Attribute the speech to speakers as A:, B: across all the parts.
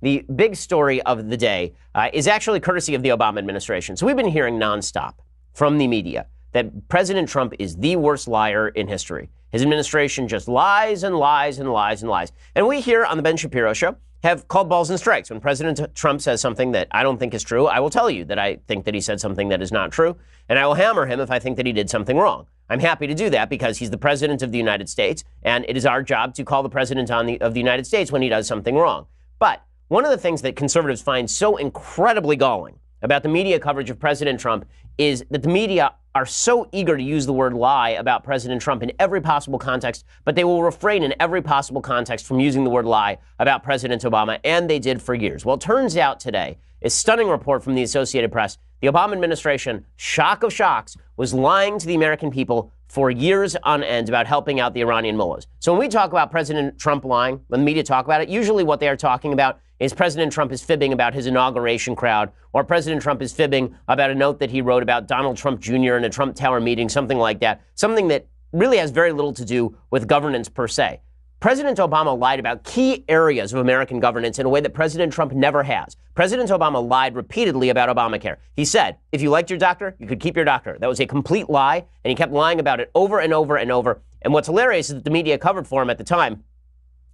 A: the big story of the day is actually courtesy of the Obama administration. So we've been hearing nonstop from the media that President Trump is the worst liar in history. His administration just lies and lies and lies and lies. And we here on the Ben Shapiro Show have called balls and strikes. When President Trump says something that I don't think is true, I will tell you that I think that he said something that is not true, and I will hammer him if I think that he did something wrong. I'm happy to do that because he's the president of the United States, and it is our job to call the president of the United States when he does something wrong. But one of the things that conservatives find so incredibly galling about the media coverage of President Trump is that the media are so eager to use the word lie about President Trump in every possible context, but they will refrain in every possible context from using the word lie about President Obama, and they did for years. Well, it turns out today, a stunning report from the Associated Press, the Obama administration, shock of shocks, was lying to the American people for years on end about helping out the Iranian mullahs. So when we talk about President Trump lying, when the media talk about it, usually what they are talking about is President Trump is fibbing about his inauguration crowd, or President Trump is fibbing about a note that he wrote about Donald Trump Jr. in a Trump Tower meeting, something like that, something that really has very little to do with governance per se. President Obama lied about key areas of American governance in a way that President Trump never has. President Obama lied repeatedly about Obamacare. He said, if you liked your doctor, you could keep your doctor. That was a complete lie, and he kept lying about it over and over and over. And what's hilarious is that the media covered for him at the time.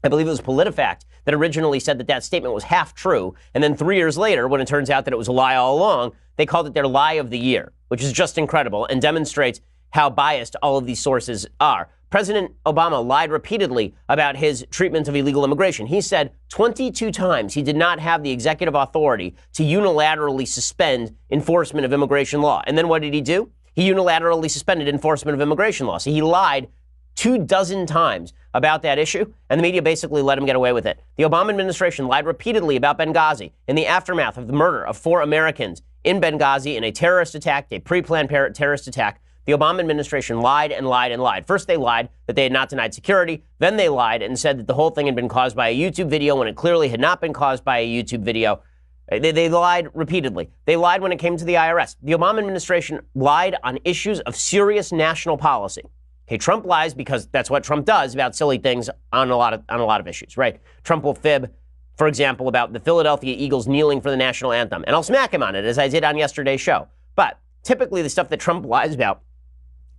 A: I believe it was PolitiFact that originally said that that statement was half true. And then 3 years later, when it turns out that it was a lie all along, they called it their lie of the year, which is just incredible and demonstrates how biased all of these sources are. President Obama lied repeatedly about his treatment of illegal immigration. He said 22 times he did not have the executive authority to unilaterally suspend enforcement of immigration law. And then what did he do? He unilaterally suspended enforcement of immigration law. So he lied 24 times about that issue, and the media basically let him get away with it. The Obama administration lied repeatedly about Benghazi in the aftermath of the murder of 4 Americans in Benghazi in a terrorist attack, a pre-planned terrorist attack. The Obama administration lied and lied and lied. First, they lied that they had not denied security. Then they lied and said that the whole thing had been caused by a YouTube video when it clearly had not been caused by a YouTube video. They lied repeatedly. They lied when it came to the IRS. The Obama administration lied on issues of serious national policy. Okay, Trump lies because that's what Trump does about silly things on a lot of issues, right? Trump will fib, for example, about the Philadelphia Eagles kneeling for the national anthem, and I'll smack him on it, as I did on yesterday's show. But typically the stuff that Trump lies about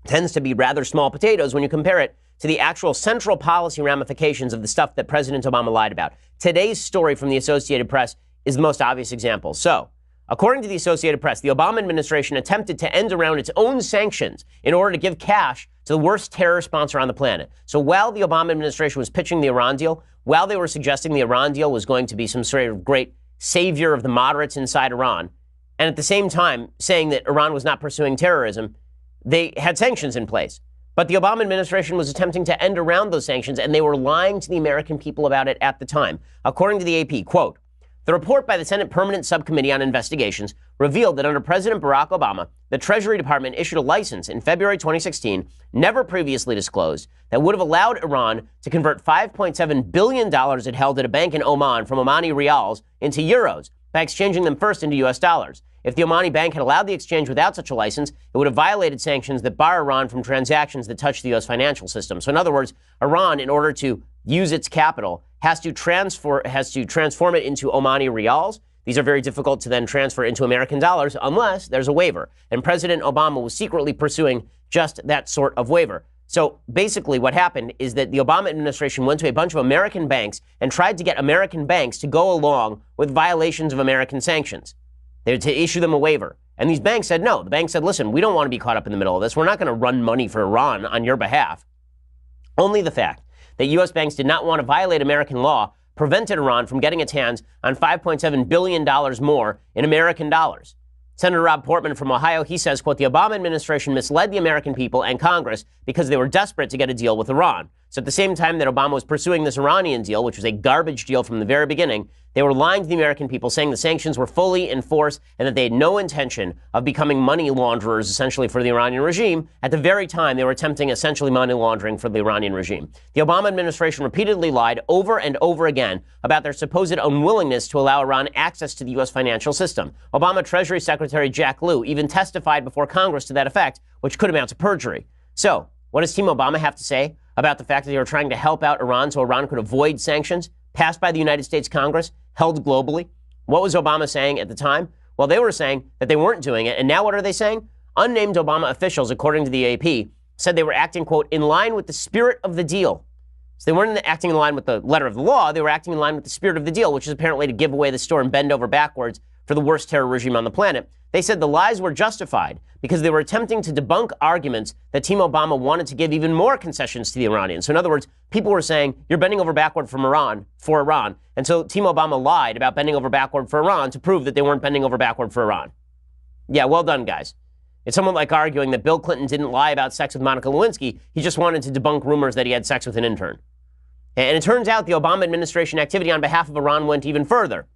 A: tends to be rather small potatoes when you compare it to the actual central policy ramifications of the stuff that President Obama lied about. Today's story from the Associated Press is the most obvious example. So, according to the Associated Press, the Obama administration attempted to end around its own sanctions in order to give cash to the worst terror sponsor on the planet. So while the Obama administration was pitching the Iran deal, while they were suggesting the Iran deal was going to be some sort of great savior of the moderates inside Iran, and at the same time saying that Iran was not pursuing terrorism, they had sanctions in place. But the Obama administration was attempting to end around those sanctions, and they were lying to the American people about it at the time. According to the AP, quote, the report by the Senate Permanent Subcommittee on Investigations revealed that under President Barack Obama, the Treasury Department issued a license in February 2016, never previously disclosed, that would have allowed Iran to convert $5.7 billion it held at a bank in Oman from Omani rials into euros by exchanging them first into U.S. dollars. If the Omani bank had allowed the exchange without such a license, it would have violated sanctions that bar Iran from transactions that touch the U.S. financial system. So in other words, Iran, in order to use its capital, has to transform it into Omani rials. These are very difficult to then transfer into American dollars unless there's a waiver. And President Obama was secretly pursuing just that sort of waiver. So basically what happened is that the Obama administration went to a bunch of American banks and tried to get American banks to go along with violations of American sanctions. They were to issue them a waiver. And these banks said no. The bank said, listen, we don't want to be caught up in the middle of this. We're not going to run money for Iran on your behalf. Only the fact that U.S. banks did not want to violate American law prevented Iran from getting its hands on $5.7 billion more in American dollars. Senator Rob Portman from Ohio, he says, quote, the Obama administration misled the American people and Congress because they were desperate to get a deal with Iran. So at the same time that Obama was pursuing this Iranian deal, which was a garbage deal from the very beginning, they were lying to the American people, saying the sanctions were fully in force and that they had no intention of becoming money launderers, essentially, for the Iranian regime. At the very time, they were attempting essentially money laundering for the Iranian regime. The Obama administration repeatedly lied over and over again about their supposed unwillingness to allow Iran access to the U.S. financial system. Obama Treasury Secretary Jack Lew even testified before Congress to that effect, which could amount to perjury. So, what does Team Obama have to say about the fact that they were trying to help out Iran so Iran could avoid sanctions? passed by the United States Congress, held globally. What was Obama saying at the time? Well, they were saying that they weren't doing it. And now what are they saying? Unnamed Obama officials, according to the AP, said they were acting, quote, in line with the spirit of the deal. So they weren't acting in line with the letter of the law. They were acting in line with the spirit of the deal, which is apparently to give away the store and bend over backwards for the worst terror regime on the planet. They said the lies were justified because they were attempting to debunk arguments that Team Obama wanted to give even more concessions to the Iranians. So in other words, people were saying, you're bending over backward for Iran. And so Team Obama lied about bending over backward for Iran to prove that they weren't bending over backward for Iran. Yeah, well done, guys. It's somewhat like arguing that Bill Clinton didn't lie about sex with Monica Lewinsky. He just wanted to debunk rumors that he had sex with an intern. And it turns out the Obama administration activity on behalf of Iran went even further.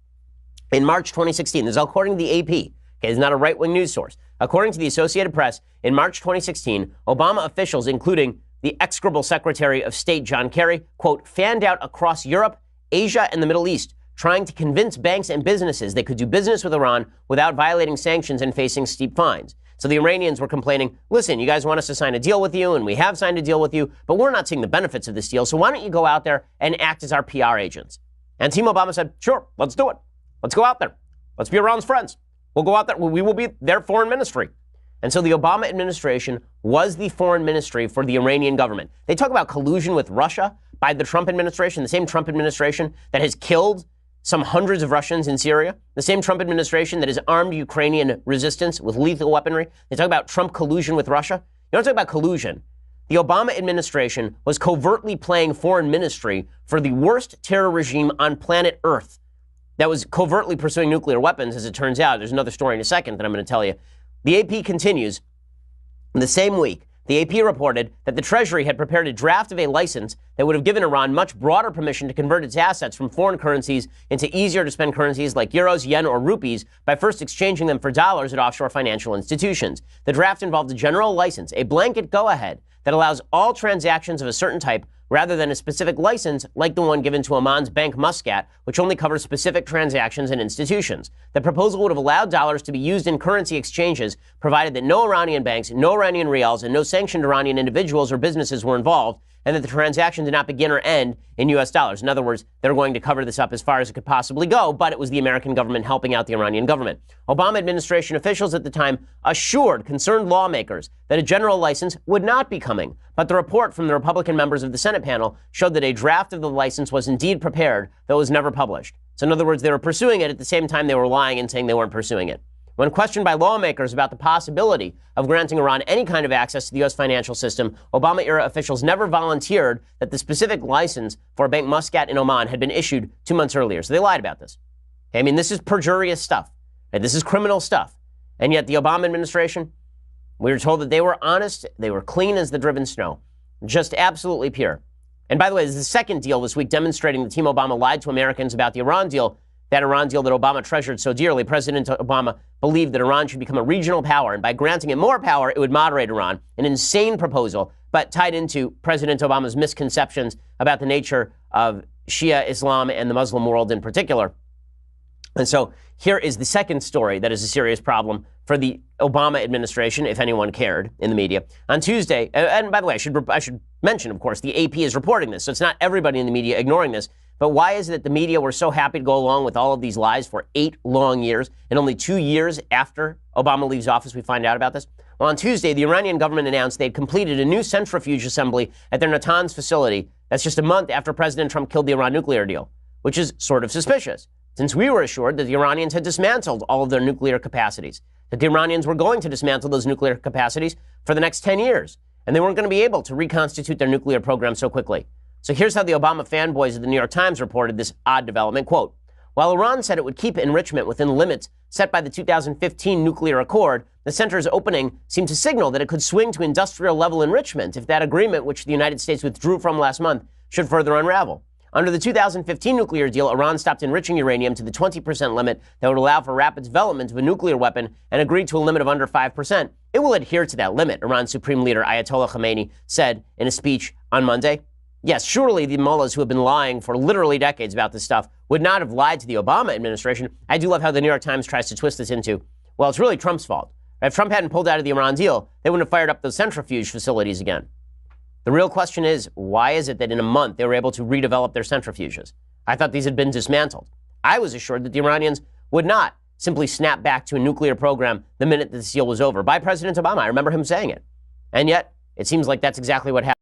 A: In March 2016, this is according to the AP. Okay, it's not a right-wing news source. According to the Associated Press, in March 2016, Obama officials, including the execrable Secretary of State John Kerry, quote, fanned out across Europe, Asia, and the Middle East, trying to convince banks and businesses they could do business with Iran without violating sanctions and facing steep fines. So the Iranians were complaining, listen, you guys want us to sign a deal with you, and we have signed a deal with you, but we're not seeing the benefits of this deal, so why don't you go out there and act as our PR agents? And Team Obama said, sure, let's do it. Let's go out there. Let's be Iran's friends. We'll go out there. We will be their foreign ministry. And so the Obama administration was the foreign ministry for the Iranian government. They talk about collusion with Russia by the Trump administration, the same Trump administration that has killed some hundreds of Russians in Syria, the same Trump administration that has armed Ukrainian resistance with lethal weaponry. They talk about Trump collusion with Russia. You don't talk about collusion. The Obama administration was covertly playing foreign ministry for the worst terror regime on planet Earth that was covertly pursuing nuclear weapons, as it turns out. There's another story in a second that I'm going to tell you. The AP continues. In the same week, the AP reported that the Treasury had prepared a draft of a license that would have given Iran much broader permission to convert its assets from foreign currencies into easier-to-spend currencies like euros, yen, or rupees by first exchanging them for dollars at offshore financial institutions. The draft involved a general license, a blanket go-ahead that allows all transactions of a certain type rather than a specific license like the one given to Oman's Bank Muscat, which only covers specific transactions and institutions. The proposal would have allowed dollars to be used in currency exchanges, provided that no Iranian banks, no Iranian rials, and no sanctioned Iranian individuals or businesses were involved, and that the transaction did not begin or end in U.S. dollars. In other words, they're going to cover this up as far as it could possibly go, but it was the American government helping out the Iranian government. Obama administration officials at the time assured concerned lawmakers that a general license would not be coming, but the report from the Republican members of the Senate panel showed that a draft of the license was indeed prepared, though it was never published. So in other words, they were pursuing it at the same time they were lying and saying they weren't pursuing it. When questioned by lawmakers about the possibility of granting Iran any kind of access to the U.S. financial system, Obama-era officials never volunteered that the specific license for Bank Muscat in Oman had been issued 2 months earlier. So they lied about this. I mean, this is perjurious stuff. This is criminal stuff. And yet the Obama administration, we were told that they were honest, they were clean as the driven snow. Just absolutely pure. And by the way, this is the second deal this week demonstrating that Team Obama lied to Americans about the Iran deal. That Iran deal that Obama treasured so dearly. President Obama believed that Iran should become a regional power, and by granting it more power, it would moderate Iran. An insane proposal, but tied into President Obama's misconceptions about the nature of Shia Islam and the Muslim world in particular. And so here is the second story that is a serious problem for the Obama administration, if anyone cared in the media. On Tuesday, and by the way, I should mention, of course, the AP is reporting this, so it's not everybody in the media ignoring this. But why is it that the media were so happy to go along with all of these lies for 8 long years, and only 2 years after Obama leaves office we find out about this? Well, on Tuesday, the Iranian government announced they'd completed a new centrifuge assembly at their Natanz facility. That's just a month after President Trump killed the Iran nuclear deal, which is sort of suspicious, since we were assured that the Iranians had dismantled all of their nuclear capacities, that the Iranians were going to dismantle those nuclear capacities for the next 10 years, and they weren't going to be able to reconstitute their nuclear program so quickly. So here's how the Obama fanboys of the New York Times reported this odd development. Quote, while Iran said it would keep enrichment within limits set by the 2015 nuclear accord, the center's opening seemed to signal that it could swing to industrial-level enrichment if that agreement, which the United States withdrew from last month, should further unravel. Under the 2015 nuclear deal, Iran stopped enriching uranium to the 20% limit that would allow for rapid development of a nuclear weapon and agreed to a limit of under 5%. It will adhere to that limit, Iran's Supreme Leader Ayatollah Khamenei said in a speech on Monday. Yes, surely the mullahs who have been lying for literally decades about this stuff would not have lied to the Obama administration. I do love how the New York Times tries to twist this into, well, it's really Trump's fault. If Trump hadn't pulled out of the Iran deal, they wouldn't have fired up those centrifuge facilities again. The real question is, why is it that in a month they were able to redevelop their centrifuges? I thought these had been dismantled. I was assured that the Iranians would not simply snap back to a nuclear program the minute the deal was over by President Obama. I remember him saying it. And yet, it seems like that's exactly what happened.